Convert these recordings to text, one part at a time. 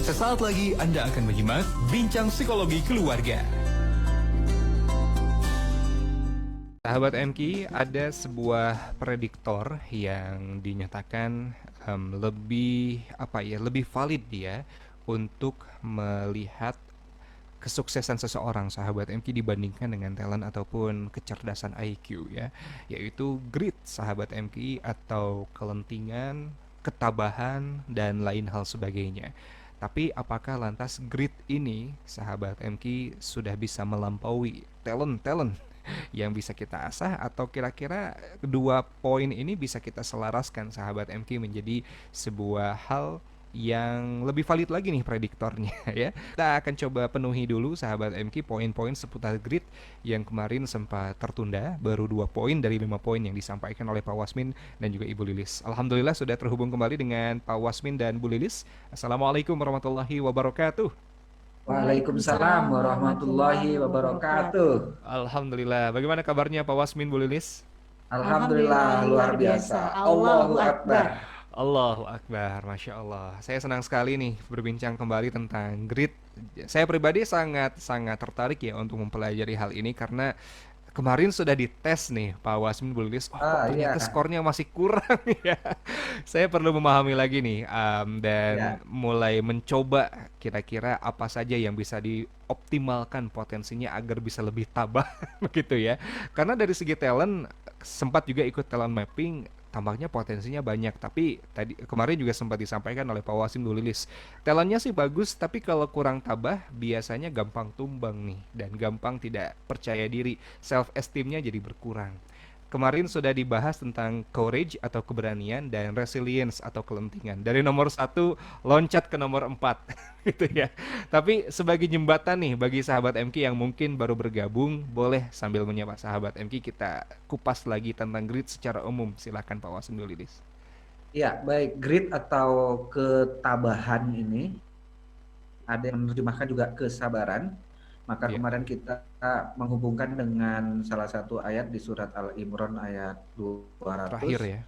Sesaat lagi Anda akan menyimak Bincang Psikologi Keluarga. Sahabat MQ, ada sebuah prediktor yang dinyatakan lebih valid dia untuk melihat kesuksesan seseorang, sahabat MQ, dibandingkan dengan talent ataupun kecerdasan IQ ya, yaitu grit, sahabat MQ, atau kelentingan, ketabahan, dan lain hal sebagainya. Tapi apakah lantas grit ini, sahabat MQ, sudah bisa melampaui talent yang bisa kita asah, atau kira-kira kedua poin ini bisa kita selaraskan, sahabat MQ, menjadi sebuah hal yang lebih valid lagi nih prediktornya ya. Kita akan coba penuhi dulu, sahabat MQ, poin-poin seputar grit yang kemarin sempat tertunda, baru 2 poin dari 5 poin yang disampaikan oleh Pak Wasmin dan juga Ibu Lilis. Alhamdulillah sudah terhubung kembali dengan Pak Wasmin dan Bu Lilis. Assalamualaikum warahmatullahi wabarakatuh. Waalaikumsalam warahmatullahi wabarakatuh. Alhamdulillah. Bagaimana kabarnya Pak Wasmin, Bu Lilis? Alhamdulillah luar biasa. Allahu Akbar. Allahu Akbar, Masya Allah. Saya senang sekali nih berbincang kembali tentang grit. Saya pribadi sangat tertarik ya untuk mempelajari hal ini, karena kemarin sudah dites nih Pak Wasmin, Bu Lilis. Oh, kok Iya, ternyata skornya masih kurang ya. Saya perlu memahami lagi nih, dan ya. mulai mencoba kira-kira apa saja yang bisa dioptimalkan potensinya agar bisa lebih tabah begitu ya. Karena dari segi talent, sempat juga ikut talent mapping, tampaknya potensinya banyak. Tapi tadi kemarin juga sempat disampaikan oleh Pak Wasim, Bu Lilis, talentnya sih bagus, tapi kalau kurang tabah biasanya gampang tumbang nih, dan gampang tidak percaya diri, self esteemnya jadi berkurang. Kemarin sudah dibahas tentang courage atau keberanian, dan resilience atau kelentingan. Dari nomor 1 loncat ke nomor 4 gitu ya. Tapi sebagai jembatan nih bagi sahabat MQ yang mungkin baru bergabung, boleh sambil menyapa sahabat MQ kita kupas lagi tentang grit secara umum. Silakan Pak Wasim, Lilis. Ya, baik. Grit atau ketabahan ini ada yang menerjemahkan juga kesabaran. Maka Iya, kemarin kita menghubungkan dengan salah satu ayat di surat Al-Imran ayat terakhir 200. ya.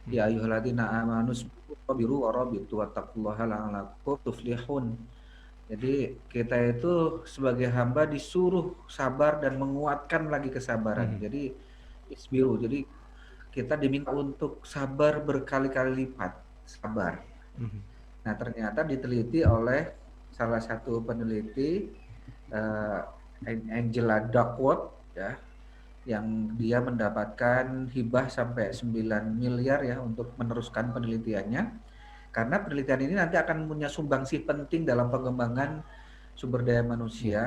Ya ayyuhalladzina amanu sabiru warabitu wattaqullaha la'allakum tuflihun. Jadi kita itu sebagai hamba disuruh sabar dan menguatkan lagi kesabaran. Mhm. Jadi isbiru. Jadi kita diminta untuk sabar berkali-kali lipat, sabar. Mhm. Nah, ternyata diteliti oleh salah satu peneliti, uh, Angela Duckworth ya, yang dia mendapatkan hibah sampai 9 miliar ya untuk meneruskan penelitiannya. Karena penelitian ini nanti akan punya sumbangsi penting dalam pengembangan sumber daya Iya. manusia,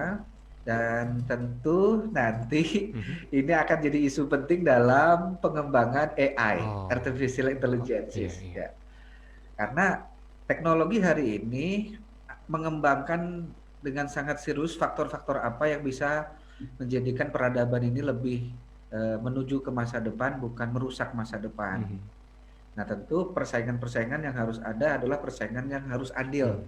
dan tentu nanti Mhm. ini akan jadi isu penting dalam pengembangan AI, Oh, Artificial Intelligence iya iya. ya. Karena teknologi hari ini mengembangkan dengan sangat serius faktor-faktor apa yang bisa menjadikan peradaban ini lebih menuju ke masa depan, bukan merusak masa depan. Mhm. Nah, tentu persaingan-persaingan yang harus ada adalah persaingan yang harus adil. Mhm.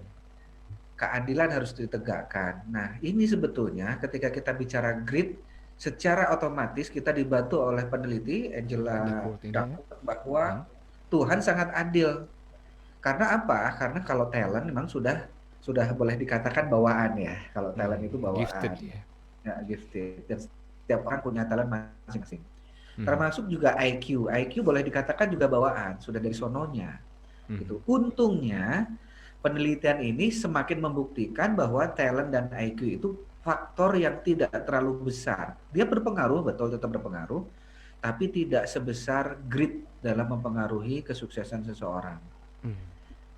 Keadilan harus ditegakkan. Nah, ini sebetulnya ketika kita bicara grit, secara otomatis kita dibantu oleh peneliti Ada Angela quote ini ya. Duckworth bahwa Mhm. Tuhan sangat adil. Karena apa? Karena kalau talent memang sudah boleh dikatakan bawaan ya. Kalau talent itu Gifted bawaan, ya. ya, gifted. Dan setiap orang punya talent masing-masing. Mhm. Termasuk juga IQ. IQ boleh dikatakan juga bawaan, sudah dari sononya. Mhm. Gitu. Untungnya penelitian ini semakin membuktikan bahwa talent dan IQ itu faktor yang tidak terlalu besar. Dia berpengaruh, betul, tetap berpengaruh, tapi tidak sebesar grit dalam mempengaruhi kesuksesan seseorang. Mhm.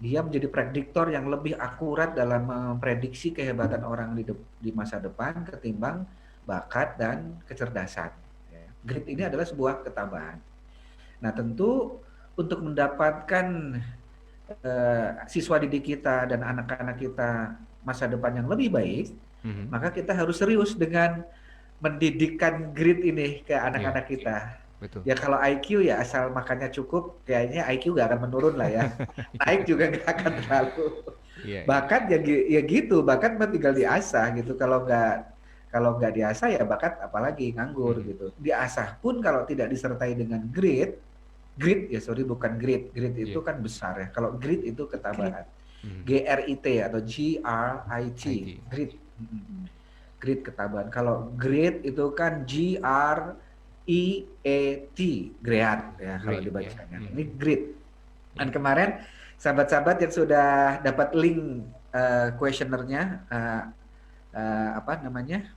Dia menjadi prediktor yang lebih akurat dalam memprediksi kehebatan orang di masa depan ketimbang bakat dan kecerdasan. Ya. Grit ini adalah sebuah ketabahan. Nah, tentu untuk mendapatkan siswa didik kita dan anak-anak kita masa depan yang lebih baik, Mhm. maka kita harus serius dengan mendidikkan grit ini ke Iya, anak-anak kita. betul. Ya kalau IQ ya asal makannya cukup, kayaknya IQ nggak akan menurun lah ya. Naik juga nggak akan terlalu. Iya, iya. Bakat ya gitu, bakat mah tinggal diasah gitu. Kalau nggak diasah ya bakat apalagi nganggur Mhm. gitu. Diasah pun kalau tidak disertai dengan grit ya sorry bukan grit. Grit itu Iya. kan besar ya. Kalau grit itu ketabahan. Mhm. GRIT atau GRIT, IT. grit. Grit ketabahan. Kalau grit itu kan GREAT, great ya kalau Great ya. dibacanya. Ini Mhm. grit. Dan Iya. kemarin sahabat-sahabat yang sudah dapat link questionnaire-nya, apa namanya,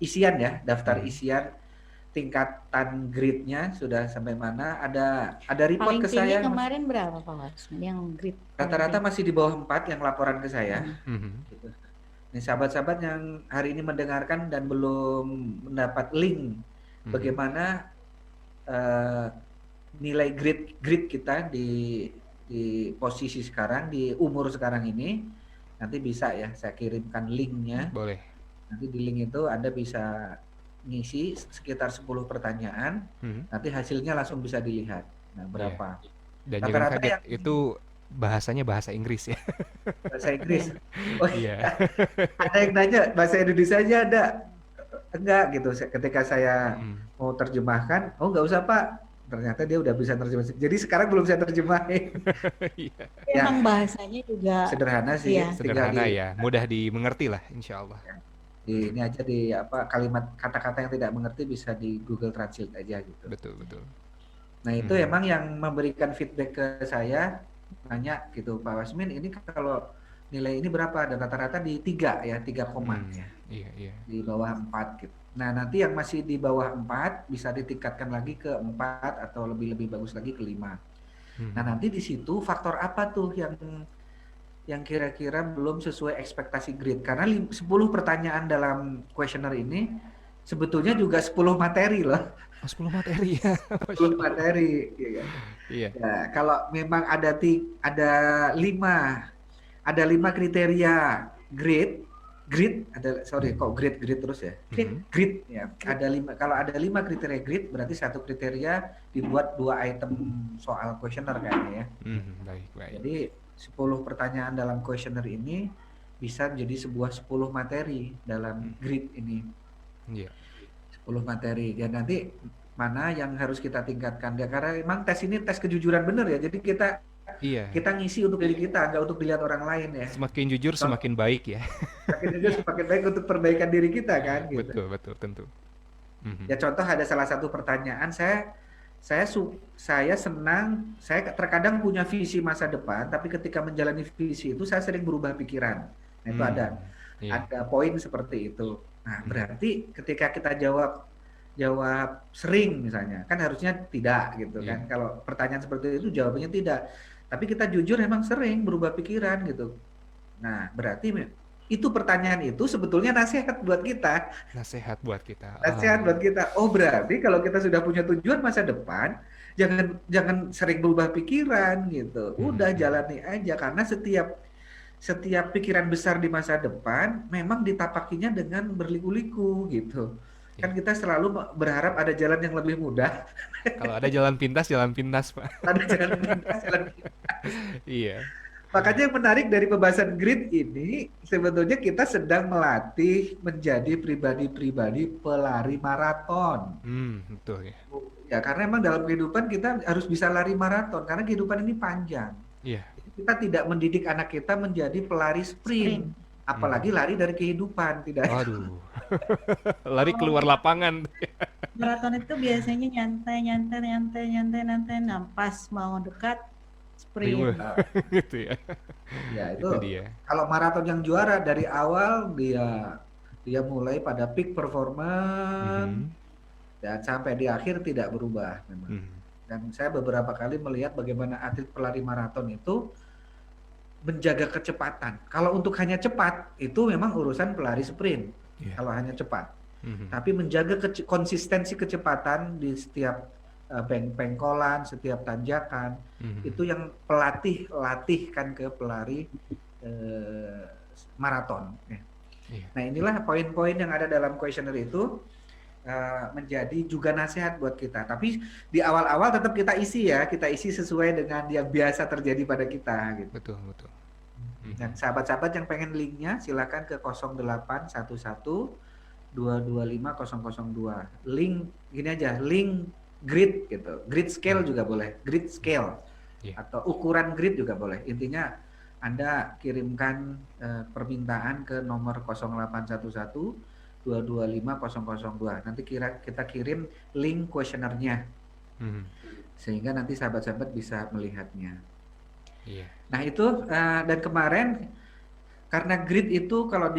isian ya, daftar Mhm. isian tingkatan grade-nya sudah sampai mana, ada report Paling ke tinggi saya, kemarin berapa Pak Wasman? Yang grid paling rata-rata tinggi. masih di bawah 4 yang laporan ke saya. Hmm. Mhm. Gitu. Nih sahabat-sahabat yang hari ini mendengarkan dan belum mendapat link Mhm. bagaimana nilai grade kita di posisi sekarang, di umur sekarang ini, nanti bisa ya saya kirimkan linknya. Boleh. Nanti di link itu Anda bisa ngisi sekitar 10 pertanyaan, Mhm. nanti hasilnya langsung bisa dilihat. Nah, Iya. berapa? Dan jangan Rata-rata kaget, yang itu bahasanya bahasa Inggris ya. bahasa Iya. Inggris. Oh Iya. iya, ada yang nanya bahasa Indonesianya ada? Enggak gitu. Ketika saya Mhm. mau terjemahkan, oh nggak usah Pak. Ternyata dia udah bisa terjemah. Jadi sekarang belum saya terjemahin. Iya. Ya, Emang bahasanya juga sederhana sih, iya. tinggal Sederhana ya, mudah dimengerti lah insya Allah. di ini aja di apa kalimat kata-kata yang tidak mengerti bisa di Google Translate aja gitu. Betul, betul. Nah itu Mhm. emang yang memberikan feedback ke saya, nanya gitu, Pak Wasmin ini kalau nilai ini berapa? Dan rata-rata di 3 ya, 3 koma ya, Iya, iya. di bawah 4 gitu. Nah nanti yang masih di bawah 4 bisa ditingkatkan lagi ke 4 atau lebih bagus lagi ke 5. Nah Mhm. nanti di situ faktor apa tuh yang kira-kira belum sesuai ekspektasi grade? Karena 10 pertanyaan dalam questionnaire ini sebetulnya juga 10 materi loh. Oh, 10 materi ya. 10 Masya Allah. materi, ya. Iya. Ya, kalau memang ada 5 kriteria grade, ada sorry kok grade terus ya. Mhm. Grade ya. Kalau ada 5 kriteria grade berarti satu kriteria dibuat 2 item soal questionnaire kayaknya ya. Baik, baik. Jadi 10 pertanyaan dalam questionnaire ini bisa jadi sebuah 10 materi dalam grid ini. Iya. 10 materi. Dan nanti mana yang harus kita tingkatkan ya, karena memang tes ini tes kejujuran benar ya. Jadi Iya. kita ngisi untuk diri kita, nggak untuk dilihat orang lain ya. Semakin jujur semakin baik ya. Semakin jujur semakin baik untuk perbaikan diri kita kan gitu. Betul, betul, tentu. Mhm. Ya contoh ada salah satu pertanyaan saya senang, saya terkadang punya visi masa depan, tapi ketika menjalani visi itu saya sering berubah pikiran. Nah, itu Iya. ada poin seperti itu. Nah, Mhm. berarti ketika kita jawab sering misalnya, kan harusnya tidak gitu kan. Iya. Kalau pertanyaan seperti itu jawabannya tidak. Tapi kita jujur emang sering berubah pikiran gitu. Nah, berarti itu pertanyaan itu sebetulnya nasihat buat kita. Nasihat buat kita. Nasihat buat kita. Oh, berarti kalau kita sudah punya tujuan masa depan, jangan sering berubah pikiran gitu. Udah jalani aja karena setiap pikiran besar di masa depan memang ditapakinya dengan berliku-liku gitu. Kan kita selalu berharap ada jalan yang lebih mudah. Kalau ada jalan pintas, Pak. Ada jalan pintas. Iya. Makanya yang menarik dari pembahasan grid ini, sebetulnya kita sedang melatih menjadi pribadi-pribadi pelari maraton. Betul ya. Ya, karena memang dalam kehidupan kita harus bisa lari maraton, karena kehidupan ini panjang. Iya. Kita tidak mendidik anak kita menjadi pelari sprint. Apalagi lari dari kehidupan, tidak. Waduh. Lari keluar lapangan. Maraton itu biasanya nyantai, nah pas mau dekat sprint. Gitu ya. Ya, itu dia. kalau maraton yang juara dari awal dia mulai pada peak performance dan sampai di akhir tidak berubah memang. Dan saya beberapa kali melihat bagaimana atlet pelari maraton itu menjaga kecepatan. Kalau untuk hanya cepat, itu memang urusan pelari sprint. Yeah. Kalau hanya cepat. Tapi menjaga konsistensi kecepatan di setiap pengkolan, setiap tanjakan, itu yang pelatih latihkan ke pelari maraton. Yeah. Nah, inilah poin-poin yang ada dalam questionnaire itu menjadi juga nasihat buat kita. Tapi di awal-awal tetap kita isi sesuai dengan yang biasa terjadi pada kita gitu. Betul, betul. Dan sahabat-sahabat yang pengen linknya silakan ke 0811 225 002. Link gini aja, link grid gitu. Grid scale juga boleh, grid scale. Atau ukuran grid juga boleh. Intinya Anda kirimkan permintaan ke nomor 0811 225 002. Nanti kita kirim link kuesionernya Mhm. sehingga nanti sahabat-sahabat bisa melihatnya. Iya. Nah itu dan kemarin karena grit itu kalau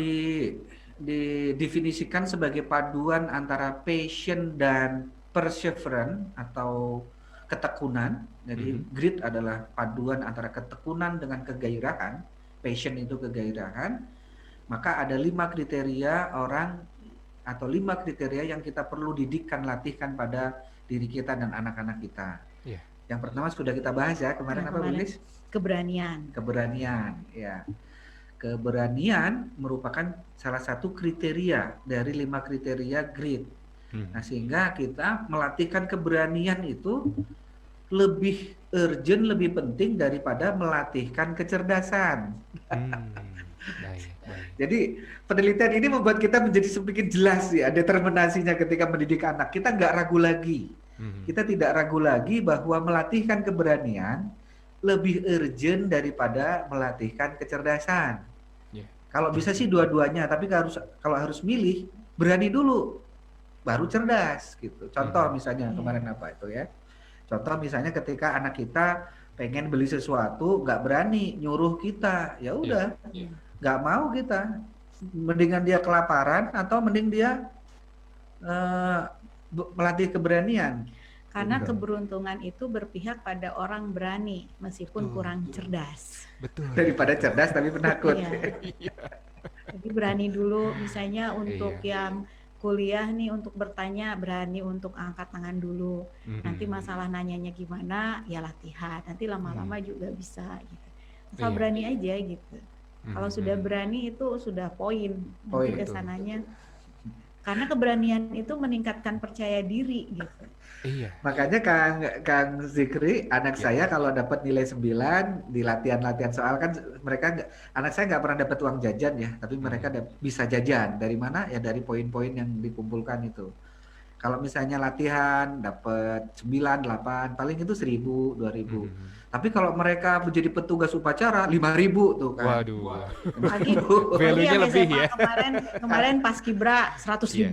didefinisikan sebagai paduan antara passion dan perseverance atau ketekunan. Jadi grit adalah paduan antara ketekunan dengan kegairahan. Passion itu kegairahan. Maka ada 5 kriteria orang atau 5 kriteria yang kita perlu didikkan, latihkan pada diri kita dan anak-anak kita. Iya. Yang pertama sudah kita bahas ya kemarin, apa Bu Lilis? Keberanian. Keberanian, ya. Keberanian merupakan salah satu kriteria dari 5 kriteria grit. Nah, sehingga kita melatihkan keberanian itu lebih urgent, lebih penting daripada melatihkan kecerdasan. Baik. Jadi penelitian ini membuat kita menjadi sedikit jelas ya determinasinya ketika mendidik anak. Kita nggak ragu lagi. Kita tidak ragu lagi bahwa melatihkan keberanian lebih urgent daripada melatihkan kecerdasan. Yeah. Kalau bisa sih dua-duanya, tapi kalau harus milih, berani dulu, baru cerdas gitu. Contoh misalnya kemarin apa itu ya? Contoh misalnya ketika anak kita pengen beli sesuatu, nggak berani nyuruh kita, ya udah, nggak mau kita. Mendingan dia kelaparan atau mending dia melatih keberanian. Karena keberuntungan itu berpihak pada orang berani meskipun kurang cerdas. Betul. Daripada cerdas tapi penakut. Iya. Jadi berani dulu misalnya untuk yang kuliah nih, untuk bertanya berani untuk angkat tangan dulu. Nanti masalah nanyanya gimana ya latihan. Nanti lama-lama juga bisa gitu. Asal berani aja gitu. Kalau sudah berani itu sudah poin nanti kesananya. Karena keberanian itu meningkatkan percaya diri gitu. Iya. Makanya Kang Zikri, anak saya kalau dapat nilai 9 di latihan-latihan soal kan anak saya nggak pernah dapat uang jajan ya, tapi mereka bisa jajan. Dari mana? Ya dari poin-poin yang dikumpulkan itu. Kalau misalnya latihan dapat 9, 8, paling itu 1.000, 2.000. Tapi kalau mereka menjadi petugas upacara 5.000 tuh kan. Waduh. Lagi value-nya lebih ya. Kemarin pas Kibra 100.000.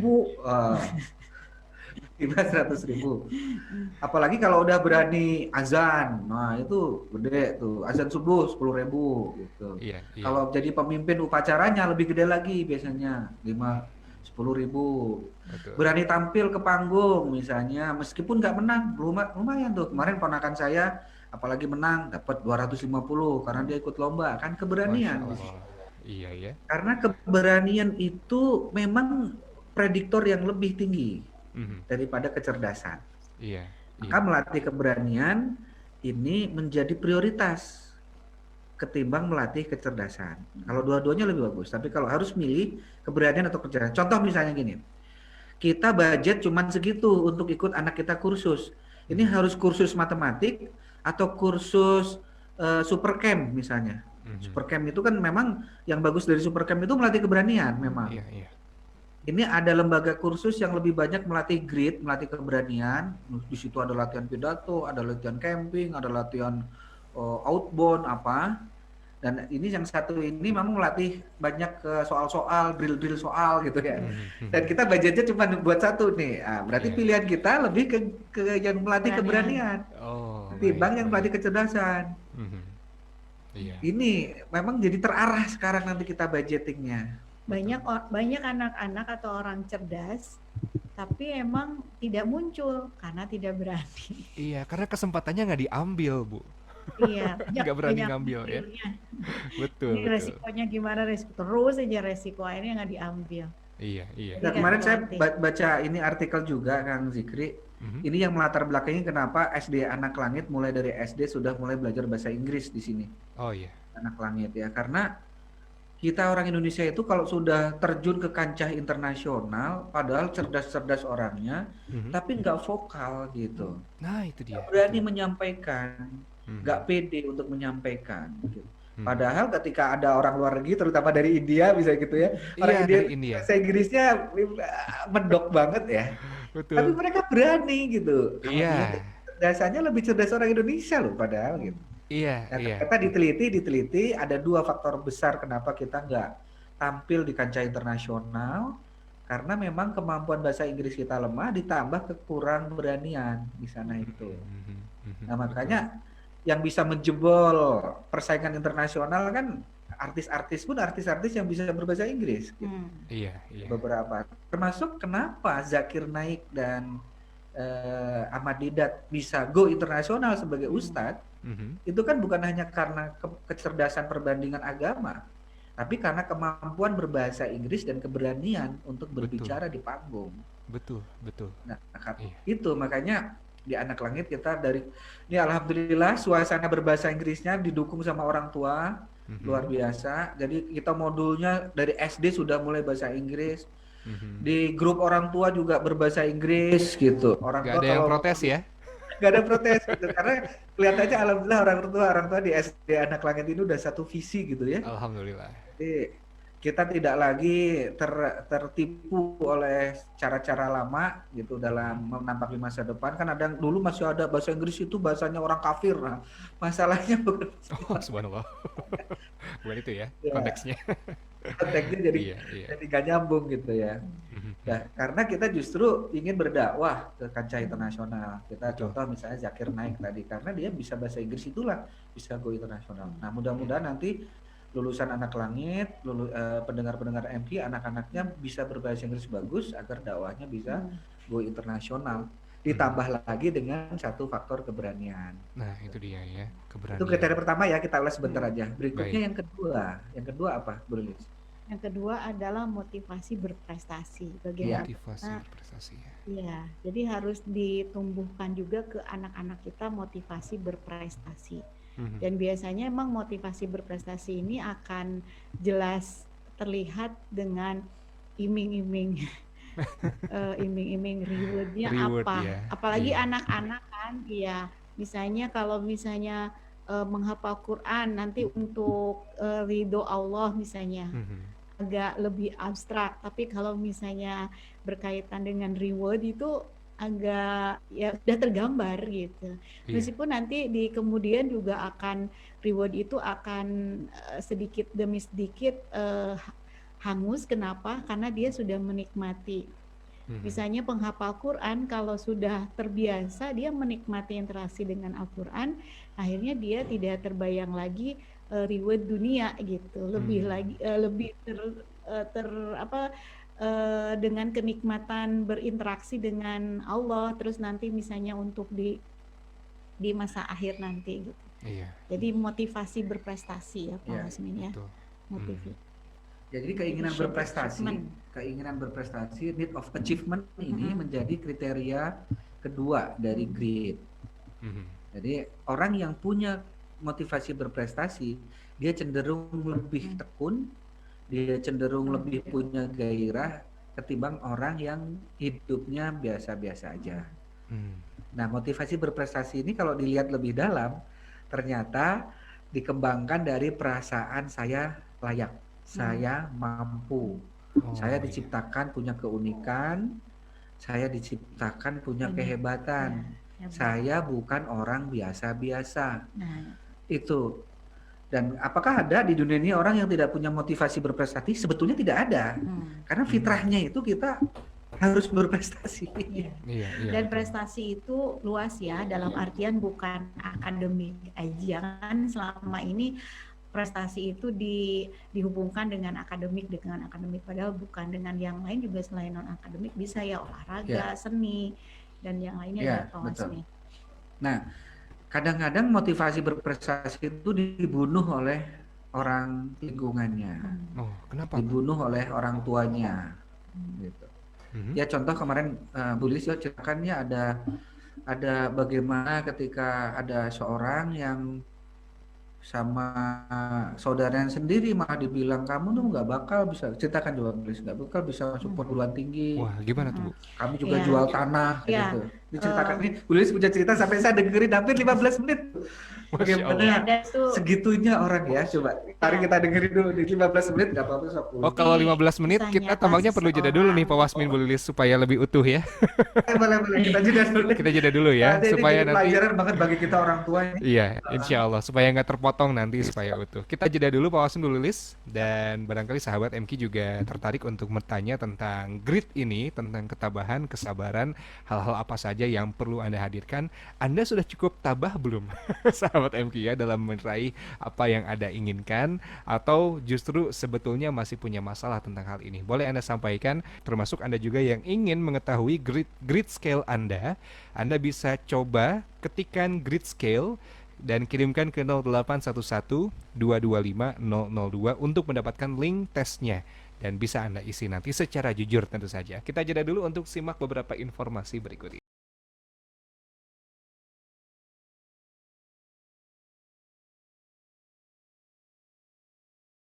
Kibra 100.000. Apalagi kalau udah berani azan, nah itu gede tuh. Azan subuh 10.000 gitu. Iya. Kalau jadi pemimpin upacaranya lebih gede lagi biasanya 10.000. Berani tampil ke panggung misalnya, meskipun nggak menang, lumayan tuh. Kemarin ponakan saya apalagi menang dapat 250 karena dia ikut lomba, kan keberanian. Iya ya. Karena keberanian itu memang prediktor yang lebih tinggi daripada kecerdasan. Iya. Maka melatih keberanian ini menjadi prioritas ketimbang melatih kecerdasan. Kalau dua-duanya lebih bagus, tapi kalau harus milih keberanian atau kecerdasan. Contoh misalnya gini, kita budget cuman segitu untuk ikut anak kita kursus. Ini harus kursus matematik atau kursus supercamp misalnya. Supercamp itu kan memang yang bagus dari supercamp itu melatih keberanian memang. Iya. Ini ada lembaga kursus yang lebih banyak melatih grit, melatih keberanian. Di situ ada latihan pidato, ada latihan camping, ada latihan outbound apa. Dan ini yang satu ini memang melatih banyak ke soal-soal, drill-drill soal gitu ya. Dan kita budgetnya cuma buat satu nih. Nah, berarti pilihan kita lebih ke yang melatih keberanian. Ketimbang yang melatih kecerdasan. Ini memang jadi terarah sekarang nanti kita budgetingnya. Banyak anak-anak atau orang cerdas tapi emang tidak muncul karena tidak berani. Iya, karena kesempatannya nggak diambil, Bu. Iya, nggak berani ngambil ya. Betul. Ini resikonya gimana? Terus aja resiko akhirnya nggak diambil. Iya. Nah, kemarin saya baca ini artikel juga Kang Zikri. Ini yang melatar belakangnya kenapa SD Anak Langit mulai dari SD sudah mulai belajar bahasa Inggris di sini. Oh iya. Anak Langit ya, karena kita orang Indonesia itu kalau sudah terjun ke kancah internasional, padahal cerdas-cerdas orangnya, tapi nggak vokal gitu. Nah itu dia. Nggak berani menyampaikan, nggak pede untuk menyampaikan. Gitu. Padahal ketika ada orang luar negeri, terutama dari India bisa gitu ya, orang India. Bahasa Inggrisnya mendok banget ya. Betul. Tapi mereka berani gitu. Iya. Dasarnya lebih cerdas orang Indonesia loh, padahal gitu. Iya, Nah, iya. ternyata diteliti ada 2 faktor besar kenapa kita nggak tampil di kancah internasional, karena memang kemampuan bahasa Inggris kita lemah ditambah kekurang beranian di sana itu. Nah, Betul. makanya yang bisa menjebol persaingan internasional kan artis-artis yang bisa berbahasa Inggris gitu. Iya, iya. Beberapa. Termasuk kenapa Zakir Naik dan Ahmad Didat bisa go internasional sebagai ustadz, itu kan bukan hanya karena kecerdasan perbandingan agama, tapi karena kemampuan berbahasa Inggris dan keberanian untuk Betul, berbicara di panggung. betul, betul. Nah, Iya. itu makanya di Anak Langit kita ini alhamdulillah suasana berbahasa Inggrisnya didukung sama orang tua luar biasa. Jadi kita modulnya dari SD sudah mulai bahasa Inggris. Di grup orang tua juga berbahasa Inggris gitu. Orang Gak tua ada yang kalau protes ya? nggak ada protes gitu karena kelihatannya alhamdulillah orang tua di SD Anak Langit ini udah satu visi gitu ya. Alhamdulillah. Jadi kita tidak lagi tertipu oleh cara-cara lama gitu dalam menampaki masa depan. Kan ada yang dulu masih ada bahasa Inggris itu bahasanya orang kafir. Nah, masalahnya bukan Oh, subhanallah. Bukan itu ya ya, konteksnya. konteksnya jadi Iya, iya. jadi gak nyambung gitu ya. Nah, karena kita justru ingin berdakwah ke kancah internasional. Kita Betul. contoh misalnya Zakir Naik tadi karena dia bisa bahasa Inggris itulah bisa go internasional. Nah, mudah-mudahan nanti lulusan Anak Langit, pendengar-pendengar MK, anak-anaknya bisa berbahasa Inggris bagus agar dakwahnya bisa go internasional. Ditambah lagi dengan satu faktor keberanian. Nah, itu dia ya, Itu keberanian. kriteria pertama ya, kita ulas sebentar aja. Baik. Berikutnya yang kedua. Yang kedua apa, Bu Lilis? Yang kedua adalah motivasi berprestasi. Bagaimana? Motivasi berprestasi ya. Iya, jadi harus ditumbuhkan juga ke anak-anak kita motivasi berprestasi. Dan biasanya emang motivasi berprestasi ini akan jelas terlihat dengan iming-iming iming-iming rewardnya Reward apa. ya. Apalagi Iya. anak-anak kan, iya. Misalnya kalau misalnya menghafal Quran nanti untuk ridho Allah misalnya. Agak lebih abstrak, tapi kalau misalnya berkaitan dengan reward itu agak ya udah tergambar gitu. Iya. Meskipun nanti di kemudian juga akan reward itu akan sedikit demi sedikit hangus. Kenapa? Karena dia sudah menikmati. Misalnya penghafal Quran kalau sudah terbiasa dia menikmati interaksi dengan Al-Quran, akhirnya dia tidak terbayang lagi reward dunia gitu. Lebih lagi lebih dengan kenikmatan berinteraksi dengan Allah, terus nanti misalnya untuk di masa akhir nanti gitu. Iya. Jadi motivasi berprestasi ya Pak Hasmin ya. Motivasi. Jadi keinginan berprestasi, need of achievement ini menjadi kriteria kedua dari grit. Jadi orang yang punya motivasi berprestasi, dia cenderung lebih tekun, dia cenderung lebih punya gairah ketimbang orang yang hidupnya biasa-biasa aja. Nah, motivasi berprestasi ini kalau dilihat lebih dalam, ternyata dikembangkan dari perasaan saya layak, saya mampu, saya diciptakan punya keunikan, saya diciptakan punya kehebatan, saya bukan orang biasa-biasa. Itu. Dan apakah ada di dunia ini orang yang tidak punya motivasi berprestasi? Sebetulnya tidak ada. Karena fitrahnya itu kita harus berprestasi. Iya, Dan prestasi itu luas ya, dalam artian bukan akademik aja. Kan selama ini prestasi itu dihubungkan dengan akademik, padahal bukan. Dengan yang lain juga selain non akademik, bisa ya olahraga, seni, dan yang lainnya ya Pak Hasmin. Nah, kadang-kadang motivasi berprestasi itu dibunuh oleh orang lingkungannya. Oh, kenapa? Dibunuh oleh orang tuanya. Gitu. Ya contoh kemarin Bu Lilis ya ceritakannya ada bagaimana ketika ada seorang yang sama saudaranya sendiri malah dibilang kamu tuh nggak bakal bisa, ceritakan juga Bu Lilis, nggak bakal bisa masuk perguruan tinggi. Wah, gimana tuh Bu? Kamu juga jual tanah gitu. Diceritakan nih, Bu Lilis punya cerita sampai saya dengerin hampir 15 menit. Masya Allah. Bagaimana Ada tuh segitunya orang ya? Coba, mari kita dengerin dulu di 15 menit nggak apa-apa, sok Oh, dulu. kalau Ini 15 menit kisah kita nyata tampaknya perlu jeda dulu nih Pak seseorang. Wasmin Bu Lilis supaya lebih utuh ya. Boleh, boleh, kita jeda dulu. Kita jeda dulu ya Nanti ini supaya jadi nanti pelajaran banget bagi kita orang tua ini. iya, insya Allah supaya nggak terpotong nanti supaya utuh. Kita jeda dulu Pak Wasmin Bu Lilis dan barangkali sahabat MQ juga tertarik untuk bertanya tentang grit ini, tentang ketabahan, kesabaran, hal-hal apa saja yang perlu Anda hadirkan. Anda sudah cukup tabah belum, sahabat MQ ya, dalam meraih apa yang Anda inginkan, atau justru sebetulnya masih punya masalah tentang hal ini? Boleh Anda sampaikan, termasuk Anda juga yang ingin mengetahui grit scale Anda bisa coba ketikkan grid scale dan kirimkan ke 0811 225 002 untuk mendapatkan link tesnya dan bisa Anda isi nanti secara jujur tentu saja. Kita jeda dulu untuk simak beberapa informasi berikut ini.